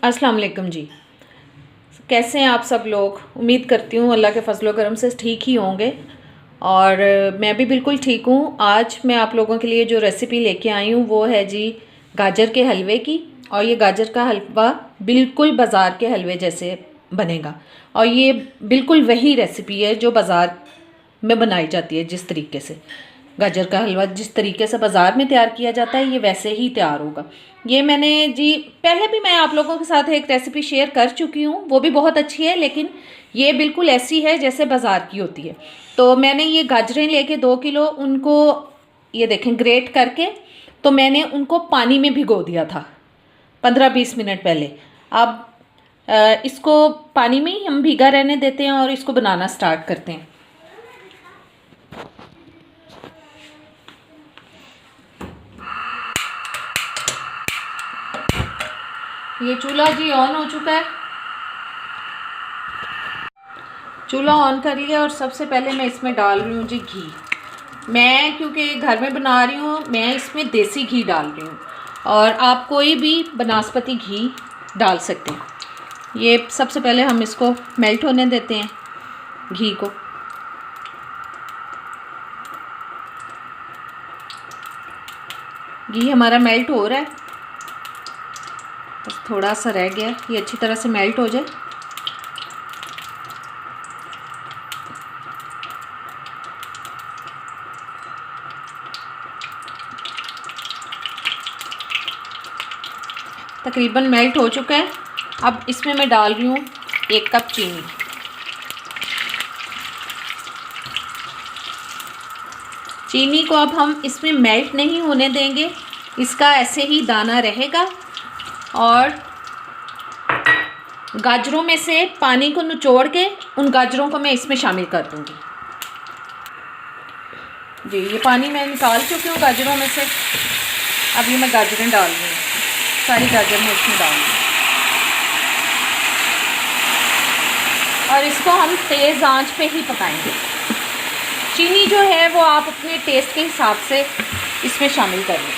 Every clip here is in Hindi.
अस्सलाम वालेकुम जी। कैसे हैं आप सब लोग? उम्मीद करती हूँ अल्लाह के फजल करम से ठीक ही होंगे। और मैं भी बिल्कुल ठीक हूँ। आज मैं आप लोगों के लिए जो रेसिपी लेके आई हूँ वो है जी गाजर के हलवे की। और ये गाजर का हलवा बिल्कुल बाज़ार के हलवे जैसे बनेगा। और ये बिल्कुल वही रेसिपी है जो बाज़ार में बनाई जाती है। जिस तरीके से गाजर का हलवा जिस तरीके से बाज़ार में तैयार किया जाता है ये वैसे ही तैयार होगा। ये मैंने जी पहले भी मैं आप लोगों के साथ एक रेसिपी शेयर कर चुकी हूँ, वो भी बहुत अच्छी है, लेकिन ये बिल्कुल ऐसी है जैसे बाज़ार की होती है। तो मैंने ये गाजरें लेके 2 किलो उनको ये देखें ग्रेट करके, तो मैंने उनको पानी में भिगो दिया था 15-20 मिनट पहले। अब इसको पानी में ही हम भीगा रहने देते हैं और इसको बनाना स्टार्ट करते हैं। ये चूल्हा जी ऑन हो चुका है। चूल्हा ऑन कर लिया और सबसे पहले मैं इसमें डाल रही हूँ जी घी। मैं क्योंकि घर में बना रही हूँ, मैं इसमें देसी घी डाल रही हूँ और आप कोई भी बनास्पति घी डाल सकते हैं। ये सबसे पहले हम इसको मेल्ट होने देते हैं घी को। घी हमारा मेल्ट हो रहा है, बस थोड़ा सा रह गया, ये अच्छी तरह से मेल्ट हो जाए। तकरीबन मेल्ट हो चुका है। अब इसमें मैं डाल रही हूँ 1 कप चीनी। चीनी को अब हम इसमें मेल्ट नहीं होने देंगे, इसका ऐसे ही दाना रहेगा। और गाजरों में से पानी को निचोड़ के उन गाजरों को मैं इसमें शामिल कर दूँगी। जी ये पानी मैं निकाल चुकी हूँ गाजरों में से। अब ये मैं गाजरें डाल रही हूँ, सारी गाजर मैं इसमें डाल दूँ। और इसको हम तेज़ आंच पे ही पकाएंगे। चीनी जो है वो आप अपने टेस्ट के हिसाब से इसमें शामिल कर लें।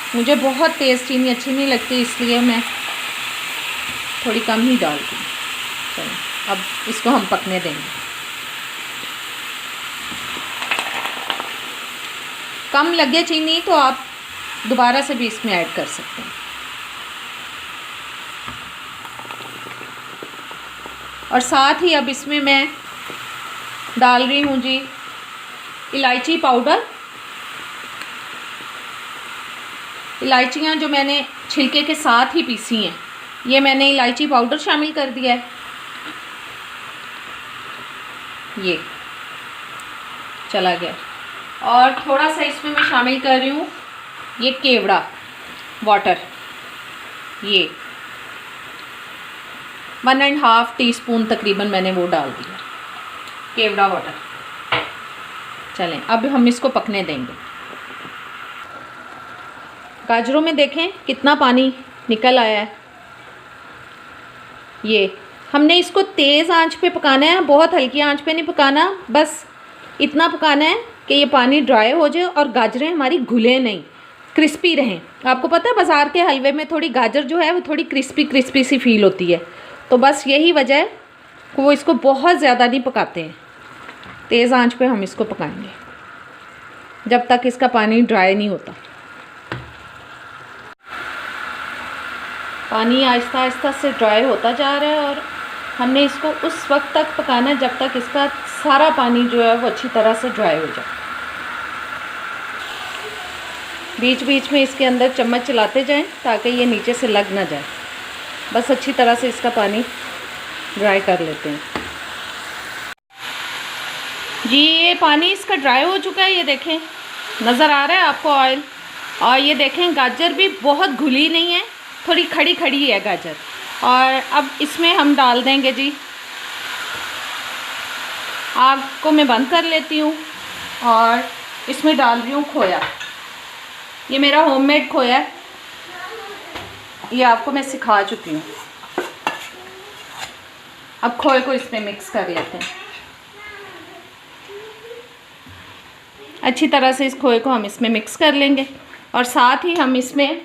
मुझे बहुत तेज़ चीनी अच्छी नहीं लगती, इसलिए मैं थोड़ी कम ही डालती हूँ। चलो अब इसको हम पकने देंगे। कम लगे चीनी तो आप दोबारा से भी इसमें ऐड कर सकते हैं। और साथ ही अब इसमें मैं डाल रही हूँ जी इलायची पाउडर। इलायचियाँ जो मैंने छिलके के साथ ही पीसी हैं, ये मैंने इलायची पाउडर शामिल कर दिया है। ये चला गया। और थोड़ा सा इसमें मैं शामिल कर रही हूँ ये केवड़ा वाटर। ये 1.5 टीस्पून तकरीबन मैंने वो डाल दिया केवड़ा वाटर। चलें अब हम इसको पकने देंगे। गाजरों में देखें कितना पानी निकल आया है। ये हमने इसको तेज़ आंच पे पकाना है, बहुत हल्की आंच पे नहीं पकाना, बस इतना पकाना है कि ये पानी ड्राई हो जाए और गाजरें हमारी घुले नहीं, क्रिस्पी रहें। आपको पता है बाज़ार के हलवे में थोड़ी गाजर जो है वो थोड़ी क्रिस्पी क्रिस्पी सी फील होती है, तो बस यही वजह है कि वो इसको बहुत ज़्यादा नहीं पकाते हैं। तेज़ आंच पे हम इसको पकाएंगे जब तक इसका पानी ड्राई नहीं होता। पानी आहिस्ता आहिस्ता से ड्राई होता जा रहा है और हमने इसको उस वक्त तक पकाना है जब तक इसका सारा पानी जो है वो अच्छी तरह से ड्राई हो जाए। बीच बीच में इसके अंदर चम्मच चलाते जाएं ताकि ये नीचे से लग ना जाए। बस अच्छी तरह से इसका पानी ड्राई कर लेते हैं। जी ये पानी इसका ड्राई हो चुका है, ये देखें नज़र आ रहा है आपको ऑयल। और ये देखें गाजर भी बहुत घुली नहीं है, थोड़ी खड़ी खड़ी है गाजर। और अब इसमें हम डाल देंगे जी, आग को मैं बंद कर लेती हूँ और इसमें डाल रही हूँ खोया। ये मेरा होममेड खोया है, ये आपको मैं सिखा चुकी हूँ। अब खोए को इसमें मिक्स कर लेते हैं। अच्छी तरह से इस खोए को हम इसमें मिक्स कर लेंगे और साथ ही हम इसमें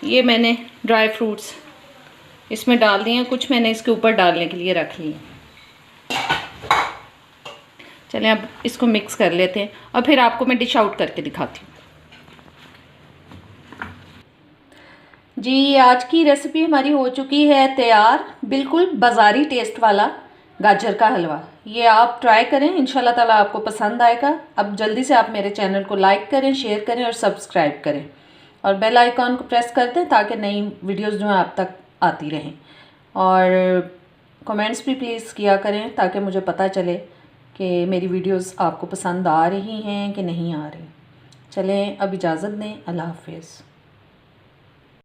ये मैंने ड्राई फ्रूट्स इसमें डाल दिए हैं, कुछ मैंने इसके ऊपर डालने के लिए रख लिए। चलें अब इसको मिक्स कर लेते हैं और फिर आपको मैं डिश आउट करके दिखाती हूँ। जी, आज की रेसिपी हमारी हो चुकी है तैयार, बिल्कुल बाज़ारी टेस्ट वाला गाजर का हलवा। ये आप ट्राई करें, इंशाल्लाह ताला आपको पसंद आएगा। अब जल्दी से आप मेरे चैनल को लाइक करें, शेयर करें और सब्सक्राइब करें और बेल आइकॉन को प्रेस कर दें ताकि नई वीडियोस जो हैं आप तक आती रहें। और कमेंट्स भी प्लीज़ किया करें ताकि मुझे पता चले कि मेरी वीडियोस आपको पसंद आ रही हैं कि नहीं आ रही। चलें अब इजाज़त दें, अल्लाह हाफिज़।